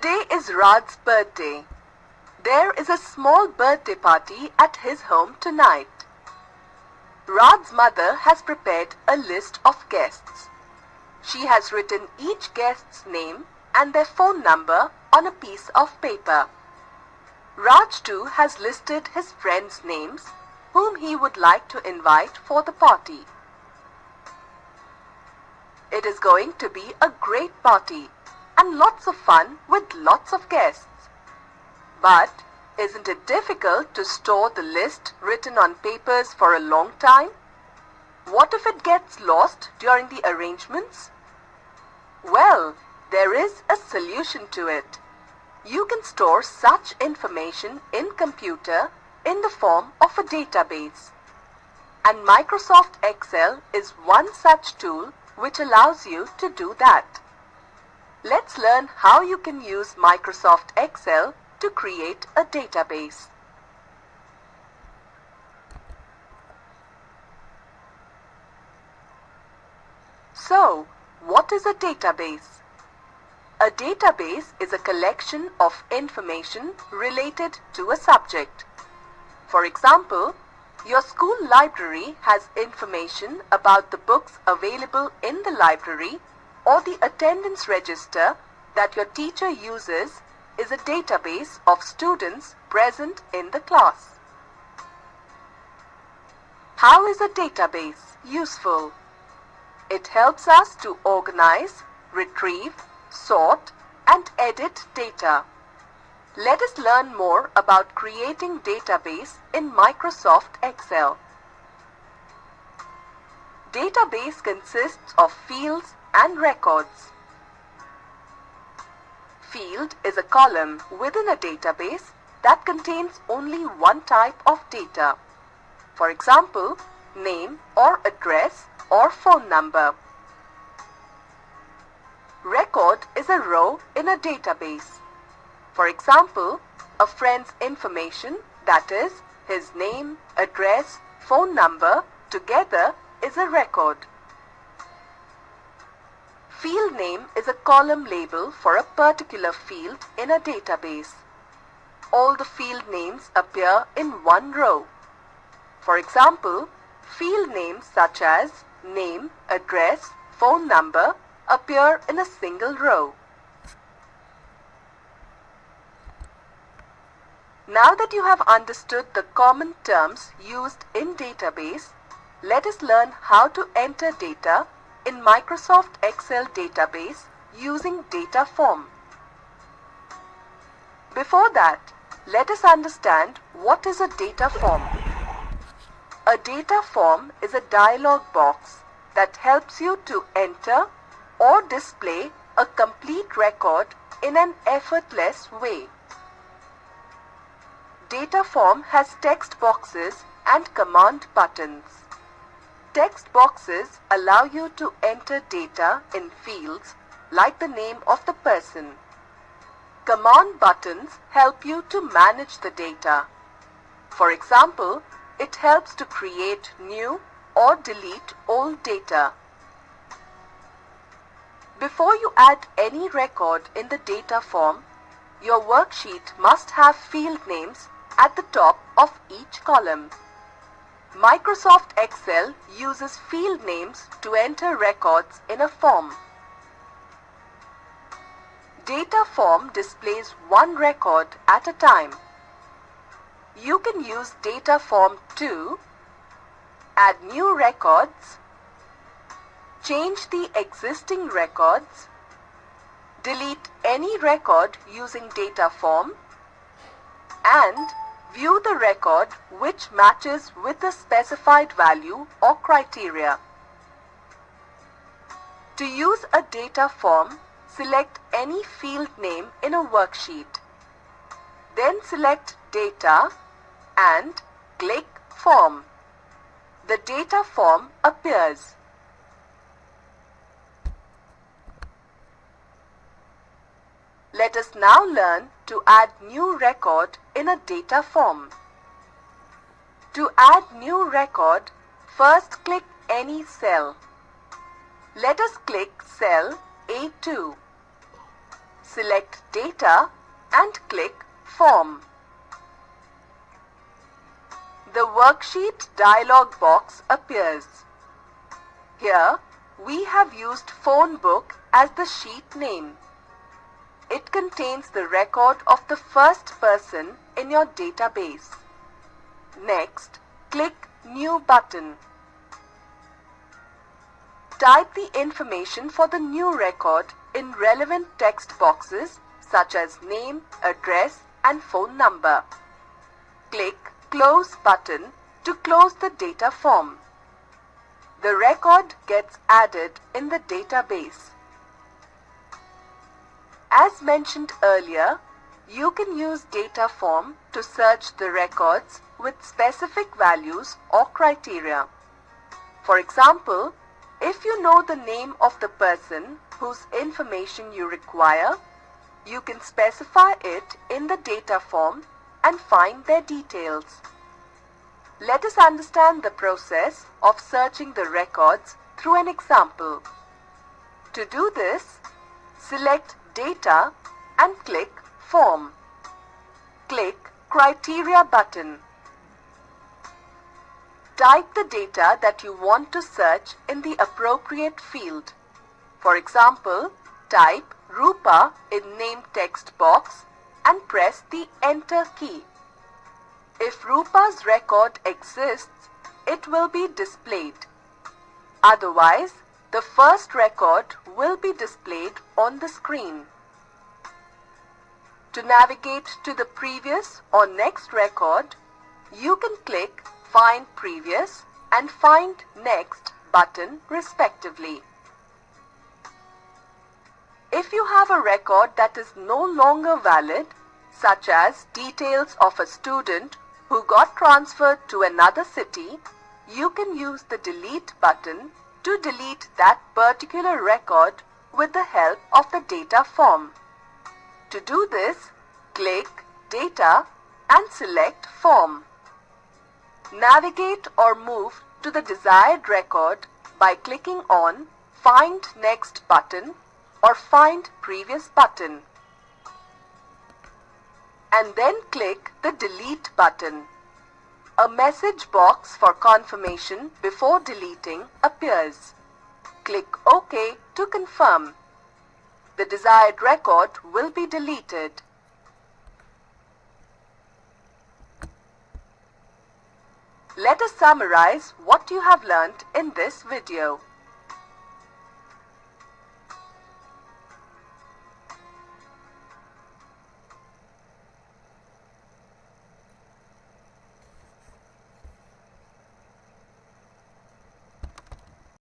Today is Rad's birthday. There is a small birthday party at his home tonight. Rad's mother has prepared a list of guests. She has written each guest's name and their phone number on a piece of paper. Raj too has listed his friends' names whom he would like to invite for the party. It is going to be a great party and lots of fun with lots of guests. But isn't it difficult to store the list written on papers for a long time? What if it gets lost during the arrangements? Well, there is a solution to it. You can store such information in computer in the form of a database. And Microsoft Excel is one such tool which allows you to do that. Let's learn how you can use Microsoft Excel to create a database. So, what is a database? A database is a collection of information related to a subject. For example, your school library has information about the books available in the library, or the attendance register that your teacher uses is a database of students present in the class. How is a database useful? It helps us to organize, retrieve, sort, and edit data. Let us learn more about creating database in Microsoft Excel. Database consists of fields and records. Field is a column within a database that contains only one type of data. For example, name or address or phone number. Record is a row in a database. For example, a friend's information, that is, his name, address, phone number, together is a record. Field name is a column label for a particular field in a database. All the field names appear in one row. For example, field names such as name, address, phone number appear in a single row. Now that you have understood the common terms used in database, let us learn how to enter data in Microsoft Excel database using data form. Before that, let us understand what is a data form. A data form is a dialog box that helps you to enter or display a complete record in an effortless way. Data form has text boxes and command buttons. Text boxes allow you to enter data in fields like the name of the person. Command buttons help you to manage the data. For example, it helps to create new or delete old data. Before you add any record in the data form, your worksheet must have field names at the top of each column. Microsoft Excel uses field names to enter records in a form. Data form displays one record at a time. You can use data form to add new records, change the existing records, delete any record using data form, and view the record which matches with the specified value or criteria. To use a data form, select any field name in a worksheet. Then select Data and click Form. The data form appears. Let us now learn to add new record in a data form. To add new record, first click any cell. Let us click cell A2. select Data and click Form. The Worksheet dialog box appears. Here, we have used phone book as the sheet name. It contains the record of the first person in your database. Next, click New button. Type the information for the new record in relevant text boxes such as name, address, and phone number. Click Close button to close the data form. The record gets added in the database. As mentioned earlier, you can use data form to search the records with specific values or criteria. For example, if you know the name of the person whose information you require, you can specify it in the data form and find their details. Let us understand the process of searching the records through an example. To do this, select Data and click Form. Click Criteria button. Type the data that you want to search in the appropriate field. For example, type Rupa in name text box and press the Enter key. If Rupa's record exists, it will be displayed. Otherwise, the first record will be displayed on the screen. To navigate to the previous or next record, you can click Find Previous and Find Next button respectively. If you have a record that is no longer valid, such as details of a student who got transferred to another city, you can use the Delete button to delete that particular record with the help of the data form. To do this, click Data and select Form. Navigate or move to the desired record by clicking on Find Next button or Find Previous button. And then click the Delete button. A message box for confirmation before deleting appears. Click OK to confirm. The desired record will be deleted. Let us summarize what you have learnt in this video.